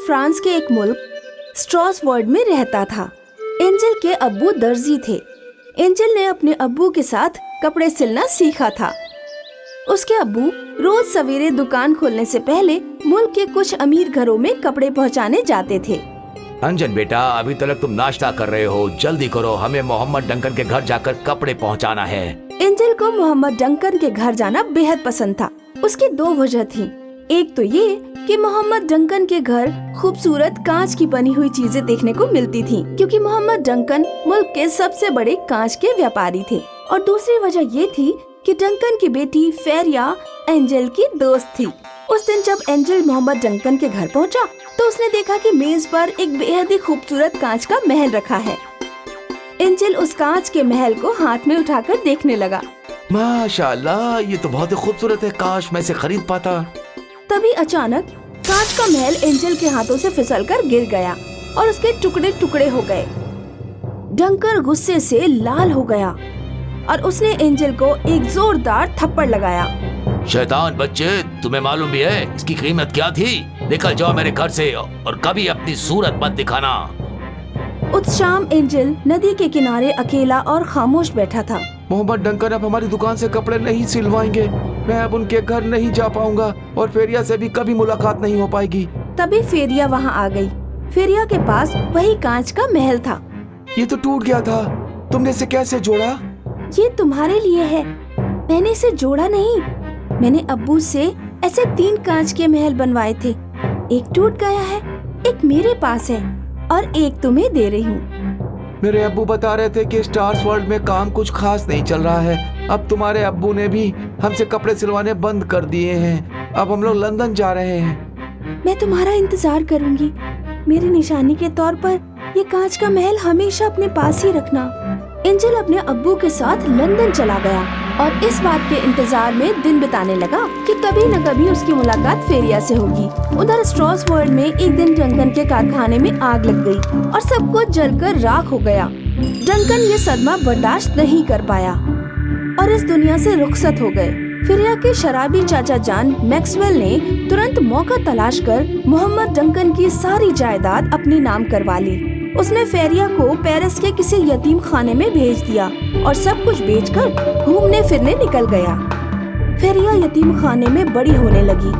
France के एक मुल्क स्ट्रासबर्ग में रहता था। एंजल के अब्बू दर्जी थे। एंजल ने अपने अब्बू के साथ कपड़े सिलना सीखा था। उसके अब्बू रोज सवेरे दुकान खोलने से पहले मुल्क के कुछ अमीर घरों में कपड़े पहुंचाने जाते थे। अंजन बेटा, अभी तक तुम नाश्ता कर रहे हो, जल्दी करो, हमें मोहम्मद डंकन के घर जाकर कपड़े पहुंचाना है। एंजल को मोहम्मद डंकन के घर जाना बेहद पसंद था। उसकी दो वजह थी। एक तो ये कि मोहम्मद डंकन के घर खूबसूरत कांच की बनी हुई चीजें देखने को मिलती थी, क्योंकि मोहम्मद डंकन मुल्क के सबसे बड़े कांच के व्यापारी थे। और दूसरी वजह ये थी कि डंकन की बेटी फेरिया एंजल की दोस्त थी। उस दिन जब एंजल मोहम्मद डंकन के घर पहुंचा, तो उसने देखा कि मेज पर एक बेहद ही खूबसूरत कांच का महल रखा है। एंजल उस कांच के महल को हाथ में उठाकर देखने लगा। माशाल्लाह, ये तो बहुत ही खूबसूरत है, काश मैं इसे खरीद पाता। तभी अचानक कांच का महल एंजल के हाथों से फिसलकर गिर गया और उसके टुकड़े टुकड़े हो गए। डंकन गुस्से से लाल हो गया और उसने एंजल को एक जोरदार थप्पड़ लगाया। शैतान बच्चे, तुम्हें मालूम भी है इसकी कीमत क्या थी? निकल जाओ मेरे घर से और कभी अपनी सूरत मत दिखाना। उस शाम एंजल नदी के किनारे अकेला और खामोश बैठा था। मोहम्मद डंकन अब हमारी दुकान से कपड़े नहीं सिलवाएंगे। मैं अब उनके घर नहीं जा पाऊंगा और फेरिया से भी कभी मुलाकात नहीं हो पाएगी। तभी फेरिया वहाँ आ गई। फेरिया के पास वही कांच का महल था। ये तो टूट गया था, तुमने इसे कैसे जोड़ा? ये तुम्हारे लिए है, मैंने इसे जोड़ा नहीं। मैंने अब्बू से ऐसे 3 कांच के महल बनवाए थे। एक टूट गया है, एक मेरे पास है और एक तुम्हें दे रही हूँ। मेरे अब्बू बता रहे थे कि स्टार्स वर्ल्ड में काम कुछ खास नहीं चल रहा है। अब तुम्हारे अब्बू ने भी हमसे कपड़े सिलवाने बंद कर दिए हैं। अब हम लोग लंदन जा रहे हैं। मैं तुम्हारा इंतजार करूंगी। मेरी निशानी के तौर पर ये कांच का महल हमेशा अपने पास ही रखना। एंजल अपने अब्बू के साथ लंदन चला गया और इस बात के इंतजार में दिन बिताने लगा कि कभी न कभी उसकी मुलाकात फेरिया से होगी। उधर स्ट्रासबर्ग में एक दिन डंकन के कारखाने में आग लग गई और सब कुछ जलकर राख हो गया। डंकन ये सदमा बर्दाश्त नहीं कर पाया और इस दुनिया से रुखसत हो गए। फेरिया के शराबी चाचा जान मैक्सवेल ने तुरंत मौका तलाश कर मोहम्मद डंकन की सारी जायदाद अपने नाम करवा ली। उसने फेरिया को पेरिस के किसी यतीम खाने में भेज दिया और सब कुछ बेचकर घूमने फिरने निकल गया। फेरिया यतीम खाने में बड़ी होने लगी।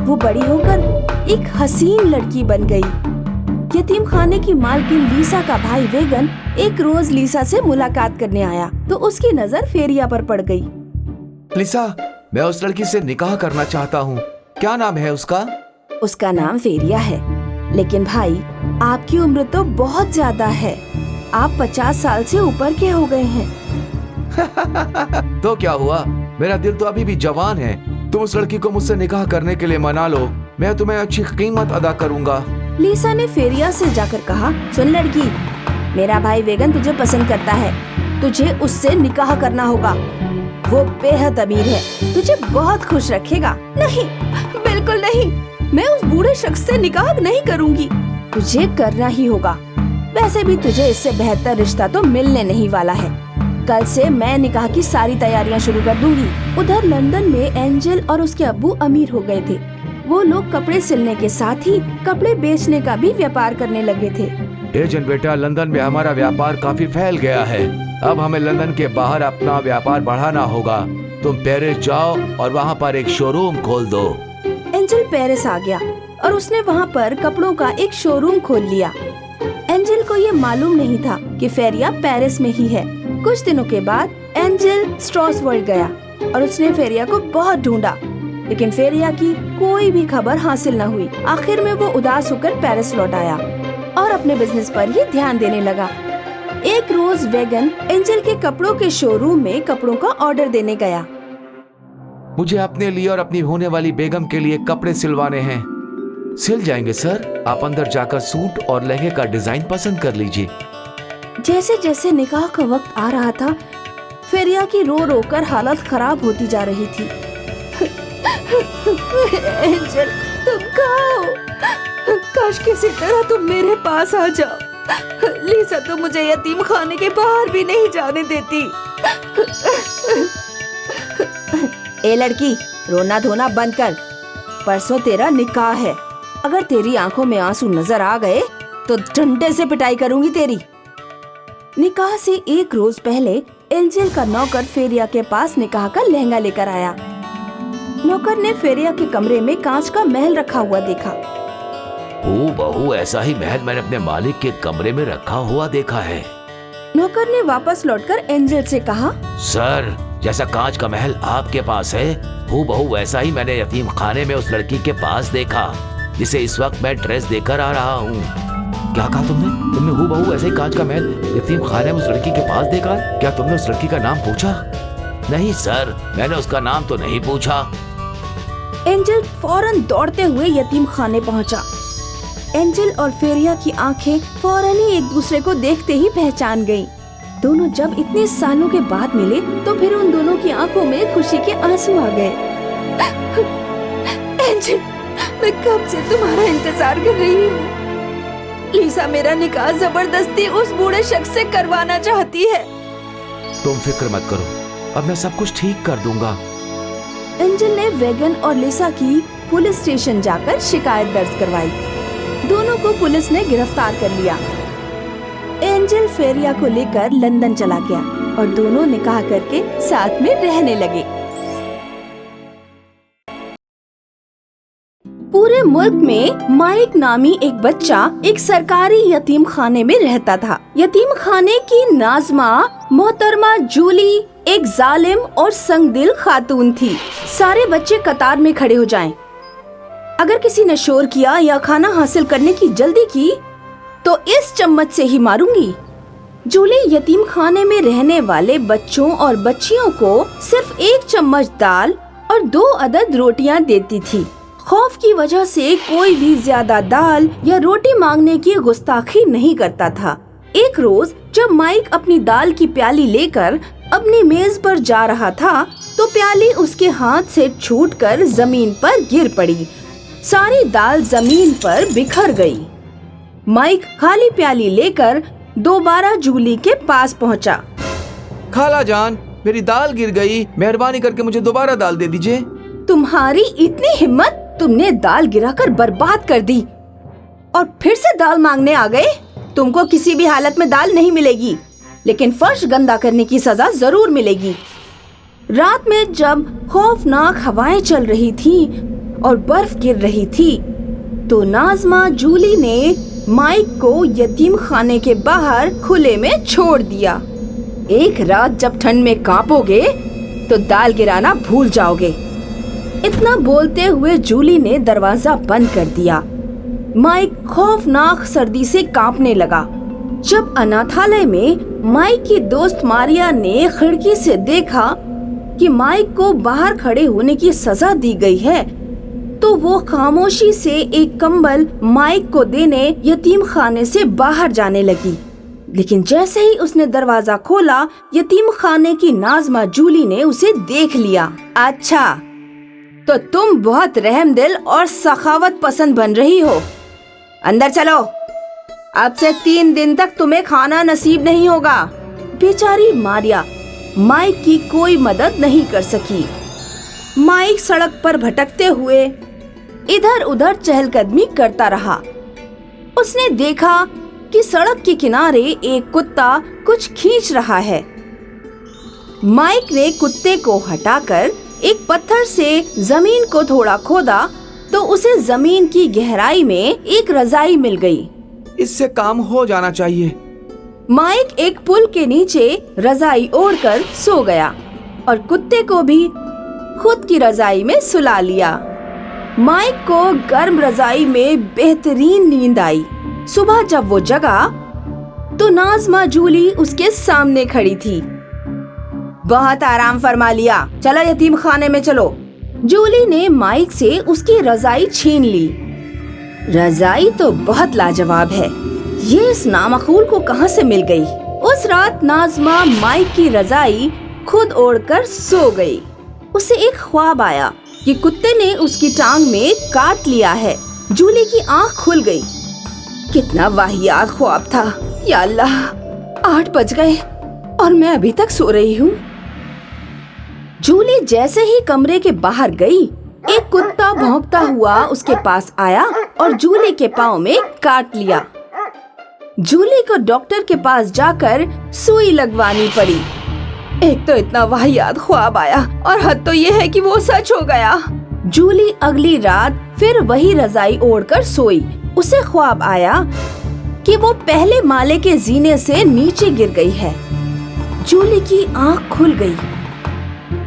वो बड़ी होकर एक हसीन लड़की बन गई। यतीम खाने की मालकिन लीसा का भाई वेगन एक रोज लीसा से मुलाकात करने आया तो उसकी नजर फेरिया पर पड़ गई। लिसा, मैं उस लड़की से निकाह करना चाहता हूँ। क्या नाम है उसका? उसका नाम फेरिया है, लेकिन भाई आपकी उम्र तो बहुत ज्यादा है। आप 50 साल से ऊपर के हो गए हैं। तो क्या हुआ, मेरा दिल तो अभी भी जवान है। तुम उस लड़की को मुझसे निकाह करने के लिए मना लो, मैं तुम्हें अच्छी कीमत अदा करूँगा। लीसा ने फेरिया से जाकर कहा, सुन लड़की, मेरा भाई वेगन तुझे पसंद करता है, तुझे उससे निकाह करना होगा। वो बेहद अमीर है, तुझे बहुत खुश रखेगा। नहीं, बिल्कुल नहीं, मैं उस बूढ़े शख्स से निकाह नहीं करूंगी। तुझे करना ही होगा। वैसे भी तुझे इससे बेहतर रिश्ता तो मिलने नहीं वाला है। कल से मैं निकाह की सारी तैयारियां शुरू कर दूंगी। उधर लंदन में एंजल और उसके अब्बू अमीर हो गए थे। वो लोग कपड़े सिलने के साथ ही कपड़े बेचने का भी व्यापार करने लगे थे। एजेंट बेटा, लंदन में हमारा व्यापार काफी फैल गया है। अब हमें लंदन के बाहर अपना व्यापार बढ़ाना होगा। तुम पेरिस जाओ और वहाँ पर एक शोरूम खोल दो। एंजल पेरिस आ गया और उसने वहाँ पर कपड़ों का एक शोरूम खोल लिया। एंजल को ये मालूम नहीं था कि फेरिया पेरिस में ही है। कुछ दिनों के बाद एंजल स्ट्रासबर्ग गया और उसने फेरिया को बहुत ढूंढा, लेकिन फेरिया की कोई भी खबर हासिल न हुई। आखिर में वो उदास होकर पेरिस लौट आया और अपने बिजनेस पर ही ध्यान देने लगा। एक रोज वेगन एंजल के कपड़ों के शोरूम में कपड़ों का ऑर्डर देने गया। मुझे अपने लिए और अपनी होने वाली बेगम के लिए कपड़े सिलवाने हैं। सिल जाएंगे सर, आप अंदर जाकर सूट और लहंगे का डिजाइन पसंद कर लीजिए। जैसे जैसे निकाह का वक्त आ रहा था, फेरिया की रो रो कर हालत खराब होती जा रही थी। एंजल, तुम कहाँ हो? काश किसी तरह तुम मेरे पास आ जाओ। लीसा तो मुझे यतीम खाने के बाहर भी नहीं जाने देती। ए लड़की, रोना धोना बंद कर, परसों तेरा निकाह है। अगर तेरी आंखों में आंसू नजर आ गए तो डंडे से पिटाई करूंगी तेरी। निकाह से एक रोज पहले एंजल का नौकर फेरिया के पास निकाह का लहंगा लेकर आया। नौकर ने फेरिया के कमरे में कांच का महल रखा हुआ देखा। हूबहू ऐसा ही महल मैंने अपने मालिक के कमरे में रखा हुआ देखा है। नौकर ने वापस लौटकर एंजल से कहा, सर, जैसा कांच का महल आपके पास है, हूबहू वैसा ही मैंने यतीम खाने में उस लड़की के पास देखा जिसे इस वक्त मैं ड्रेस देकर आ रहा हूँ। क्या कहा तुमने हूबहू ऐसे ही कांच का महल यतीम खाने में उस लड़की के पास देखा? क्या तुमने उस लड़की का नाम पूछा? नहीं सर, मैंने उसका नाम तो नहीं पूछा। एंजल फौरन दौड़ते हुए यतीम खाने पहुंचा। एंजल और फेरिया की आंखें फौरन ही एक दूसरे को देखते ही पहचान गईं। दोनों जब इतने सालों के बाद मिले तो फिर उन दोनों की आंखों में खुशी के आंसू आ गए। एंजल, मैं कब से तुम्हारा इंतजार कर रही हूँ। लीसा मेरा निकाह जबरदस्ती उस बूढ़े शख्स से करवाना चाहती है। तुम फिक्र मत करो, अब मैं सब कुछ ठीक कर दूंगा। एंजल ने वेगन और लिसा की पुलिस स्टेशन जाकर शिकायत दर्ज करवाई। दोनों को पुलिस ने गिरफ्तार कर लिया। एंजल फेरिया को लेकर लंदन चला गया और दोनों निकाह करके साथ में रहने लगे। पूरे मुल्क में माइक नामी एक बच्चा एक सरकारी यतीम खाने में रहता था। यतीम खाने की नाज़मा मोहतरमा जूली एक जालिम और संगदिल खातून थी। सारे बच्चे कतार में खड़े हो जाएं। अगर किसी ने शोर किया या खाना हासिल करने की जल्दी की तो इस चम्मच से ही मारूंगी। जूली यतीम खाने में रहने वाले बच्चों और बच्चियों को सिर्फ एक चम्मच दाल और 2 अदद रोटियां देती थी। खौफ की वजह से कोई भी ज्यादा दाल या रोटी मांगने की गुस्ताखी नहीं करता था। एक रोज जब माइक अपनी दाल की प्याली लेकर अपनी मेज पर जा रहा था तो प्याली उसके हाथ से छूटकर जमीन पर गिर पड़ी। सारी दाल जमीन पर बिखर गई। माइक खाली प्याली लेकर दोबारा जूली के पास पहुंचा। खाला जान, मेरी दाल गिर गई, मेहरबानी करके मुझे दोबारा दाल दे दीजिए। तुम्हारी इतनी हिम्मत, तुमने दाल गिराकर बर्बाद कर दी और फिर से दाल मांगने आ गए। तुमको किसी भी हालत में दाल नहीं मिलेगी, लेकिन फर्श गंदा करने की सजा जरूर मिलेगी। रात में जब खौफनाक हवाएं चल रही थी और बर्फ गिर रही थी तो नाज़मा जूली ने माइक को यतीम खाने के बाहर खुले में छोड़ दिया। एक रात जब ठंड में कांपोगे तो दाल गिराना भूल जाओगे। इतना बोलते हुए जूली ने दरवाजा बंद कर दिया। माइक खौफनाक सर्दी से कांपने लगा। जब अनाथालय में माइक की दोस्त मारिया ने खिड़की से देखा कि माइक को बाहर खड़े होने की सजा दी गई है तो वो खामोशी से एक कंबल माइक को देने यतीम खाने से बाहर जाने लगी। लेकिन जैसे ही उसने दरवाजा खोला, यतीम खाने की नाज़मा जूली ने उसे देख लिया। अच्छा, तो तुम बहुत रहमदिल और सखावत पसंद बन रही हो। अंदर चलो, अब से 3 दिन तक तुम्हें खाना नसीब नहीं होगा। बेचारी मारिया माइक की कोई मदद नहीं कर सकी। माइक सड़क पर भटकते हुए इधर उधर चहलकदमी करता रहा। उसने देखा कि सड़क के किनारे एक कुत्ता कुछ खींच रहा है। माइक ने कुत्ते को हटाकर एक पत्थर से जमीन को थोड़ा खोदा तो उसे जमीन की गहराई में एक रजाई मिल गई। इससे काम हो जाना चाहिए। माइक एक पुल के नीचे रजाई ओढ़कर सो गया और कुत्ते को भी खुद की रजाई में सुला लिया। माइक को गर्म रजाई में बेहतरीन नींद आई। सुबह जब वो जगा तो नाज़मा जूली उसके सामने खड़ी थी। बहुत आराम फरमा लिया, चलो यतीम खाने में चलो। जूली ने माइक से उसकी रजाई छीन ली। रजाई तो बहुत लाजवाब है, ये इस नामकूल को कहां से मिल गई? उस रात नाज़मा माइक की रजाई खुद ओढ़कर सो गई। उसे एक ख्वाब आया कि कुत्ते ने उसकी टांग में काट लिया है। जूली की आंख खुल गई। कितना वाहियात ख्वाब था। या अल्लाह, 8 बज गए और मैं अभी तक सो रही हूँ। जूली जैसे ही कमरे के बाहर गई, एक कुत्ता कुत्ता भौंकता हुआ उसके पास आया और जूली के पाँव में काट लिया। जूली को डॉक्टर के पास जाकर सुई लगवानी पड़ी। एक तो इतना वाहियात ख्वाब आया और हद तो ये है कि वो सच हो गया। जूली अगली रात फिर वही रजाई ओढ़कर सोई। उसे ख्वाब आया कि वो पहले माले के जीने से नीचे गिर गई है। जूली की आंख खुल गई।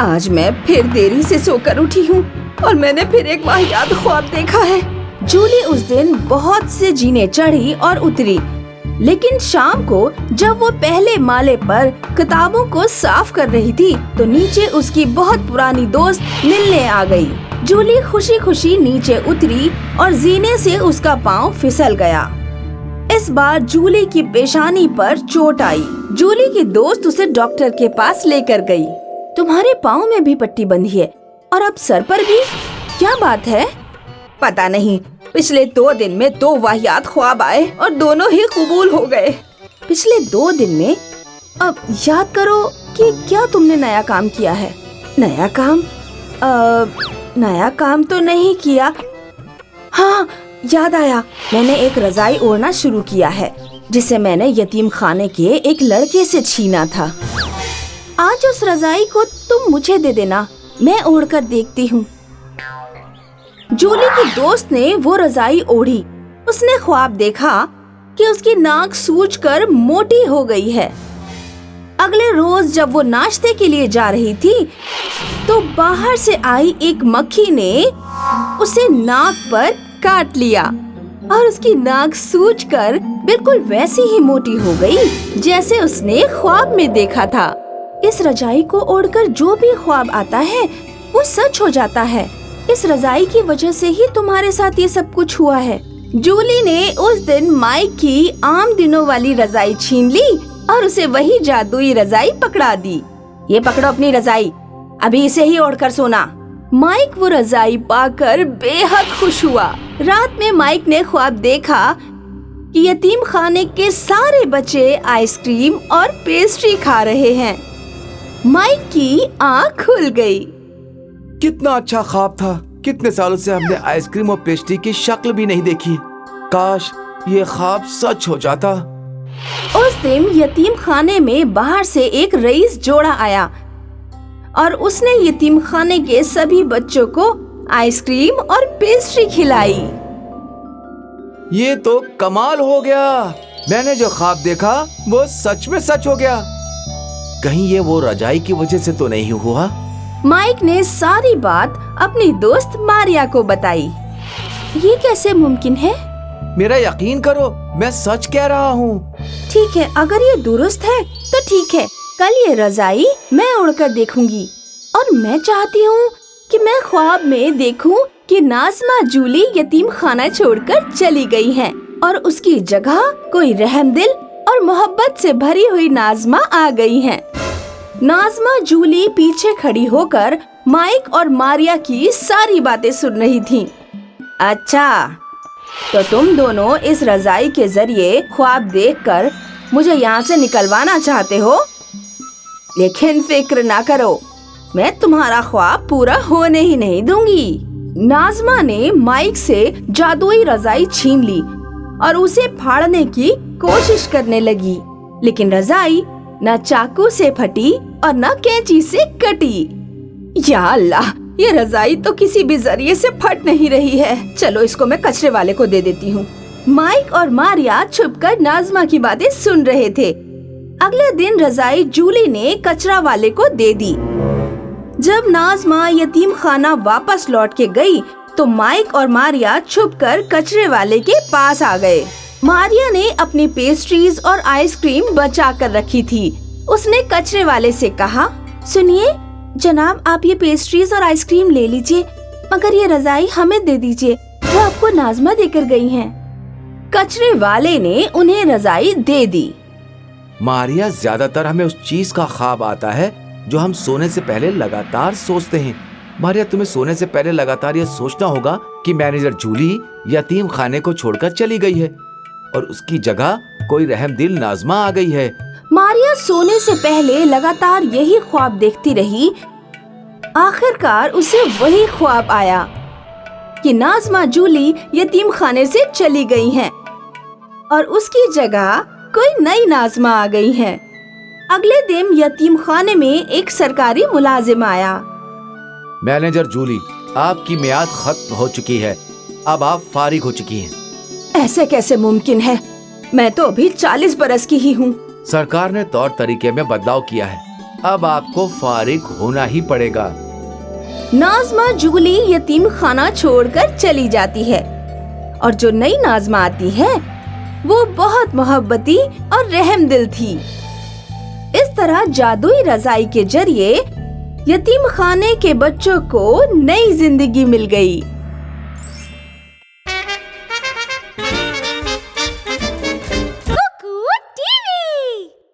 आज मैं फिर देरी से सोकर उठी हूँ और मैंने फिर एक वाहियात ख्वाब देखा है। जूली उस दिन बहुत से जीने चढ़ी और उतरी, लेकिन शाम को जब वो पहले माले पर किताबों को साफ कर रही थी तो नीचे उसकी बहुत पुरानी दोस्त मिलने आ गई। जूली खुशी खुशी नीचे उतरी और जीने से उसका पाँव फिसल गया। इस बार जूली की पेशानी पर चोट आई। जूली की दोस्त उसे डॉक्टर के पास लेकर गई। तुम्हारे पाँव में भी पट्टी बंधी है और अब सर पर भी, क्या बात है? पता नहीं, पिछले 2 दिन में 2 वाहियात ख्वाब आए और दोनों ही कबूल हो गए। पिछले 2 दिन में? अब याद करो कि क्या तुमने नया काम किया है। नया काम? नया काम तो नहीं किया। हाँ, याद आया, मैंने एक रजाई ओढ़ना शुरू किया है जिसे मैंने यतीम खाने के एक लड़के से छीना था। आज उस रजाई को तुम मुझे दे देना, मैं ओढ़कर देखती हूँ। जूली की दोस्त ने वो रजाई ओढ़ी। उसने ख्वाब देखा कि उसकी नाक सूजकर मोटी हो गई है। अगले रोज जब वो नाश्ते के लिए जा रही थी तो बाहर से आई एक मक्खी ने उसे नाक पर काट लिया और उसकी नाक सूजकर बिल्कुल वैसी ही मोटी हो गई जैसे उसने ख्वाब में देखा था। इस रजाई को ओढ़कर जो भी ख्वाब आता है वो सच हो जाता है। इस रजाई की वजह से ही तुम्हारे साथ ये सब कुछ हुआ है। जूली ने उस दिन माइक की आम दिनों वाली रजाई छीन ली और उसे वही जादुई रजाई पकड़ा दी। ये पकड़ो अपनी रजाई, अभी इसे ही ओढ़कर सोना। माइक वो रजाई पाकर बेहद खुश हुआ। रात में माइक ने ख्वाब देखा कि यतीम खाने के सारे बच्चे आइसक्रीम और पेस्ट्री खा रहे हैं। माइक की आँख खुल गई। कितना अच्छा ख्वाब था। कितने सालों से हमने आइसक्रीम और पेस्ट्री की शक्ल भी नहीं देखी। काश ये ख्वाब सच हो जाता। उस दिन यतीम खाने में बाहर से एक रईस जोड़ा आया और उसने यतीम खाने के सभी बच्चों को आइसक्रीम और पेस्ट्री खिलाई। ये तो कमाल हो गया। मैंने जो ख्वाब देखा वो सच में सच हो गया। कहीं ये वो रजाई की वजह से तो नहीं हुआ? माइक ने सारी बात अपनी दोस्त मारिया को बताई। ये कैसे मुमकिन है? मेरा यकीन करो, मैं सच कह रहा हूँ। ठीक है, अगर ये दुरुस्त है तो ठीक है। कल ये रजाई मैं ओढ़कर देखूंगी और मैं चाहती हूँ कि मैं ख्वाब में देखूं कि नाज़मा जूली यतीम खाना छोड़कर चली गई है और उसकी जगह कोई रहमदिल और मोहब्बत से भरी हुई नाज़मा आ गई है। नाज़मा जूली पीछे खड़ी होकर माइक और मारिया की सारी बातें सुन रही थी। अच्छा, तो तुम दोनों इस रजाई के जरिए ख्वाब देखकर मुझे यहाँ से निकलवाना चाहते हो, लेकिन फिक्र ना करो, मैं तुम्हारा ख्वाब पूरा होने ही नहीं दूंगी। नाज़मा ने माइक से जादुई रजाई छीन ली और उसे फाड़ने की कोशिश करने लगी, लेकिन रजाई न चाकू से फटी और न कैंची से कटी। या अल्लाह, ये रजाई तो किसी भी जरिए से फट नहीं रही है। चलो इसको मैं कचरे वाले को दे देती हूँ। माइक और मारिया छुपकर नाज़मा की बातें सुन रहे थे। अगले दिन रजाई जूली ने कचरा वाले को दे दी। जब नाज़मा यतीम खाना वापस लौट के गई तो माइक और मारिया छुपकर कचरे वाले के पास आ गए। मारिया ने अपनी पेस्ट्रीज और आइसक्रीम बचा कर रखी थी। उसने कचरे वाले से कहा, सुनिए जनाब, आप ये पेस्ट्रीज और आइसक्रीम ले लीजिए, मगर ये रजाई हमें दे दीजिए जो आपको नाज़मा देकर गई हैं। कचरे वाले ने उन्हें रजाई दे दी। मारिया, ज्यादातर हमें उस चीज का ख्वाब आता है जो हम सोने से पहले लगातार सोचते हैं। मारिया, तुम्हें सोने से पहले लगातार ये सोचना होगा कि मैनेजर जूली यतीम खाने को छोड़कर चली गई है और उसकी जगह कोई रहमदिल नाज़मा आ गई है। मारिया सोने से पहले लगातार यही ख्वाब देखती रही। आखिरकार उसे वही ख्वाब आया। कि नाज़मा जूली यतीम खाने से चली गई हैं और उसकी जगह कोई नई नाज़मा आ गई है। अगले दिन यतीम खाने में एक सरकारी मुलाजिम आया। मैनेजर जूली, आपकी मियाद खत्म हो चुकी है, अब आप फारिग हो चुकी हैं। ऐसे कैसे मुमकिन है? मैं तो अभी 40 बरस की ही हूँ। सरकार ने तौर तरीके में बदलाव किया है, अब आपको फारिग होना ही पड़ेगा। नाज़मा जूली यतीम खाना छोड़कर चली जाती है और जो नई नाज़मा आती है वो बहुत मोहब्बती और रहमदिल थी। इस तरह जादुई रजाई के जरिए यतीम खाने के बच्चों को नई जिंदगी मिल गई।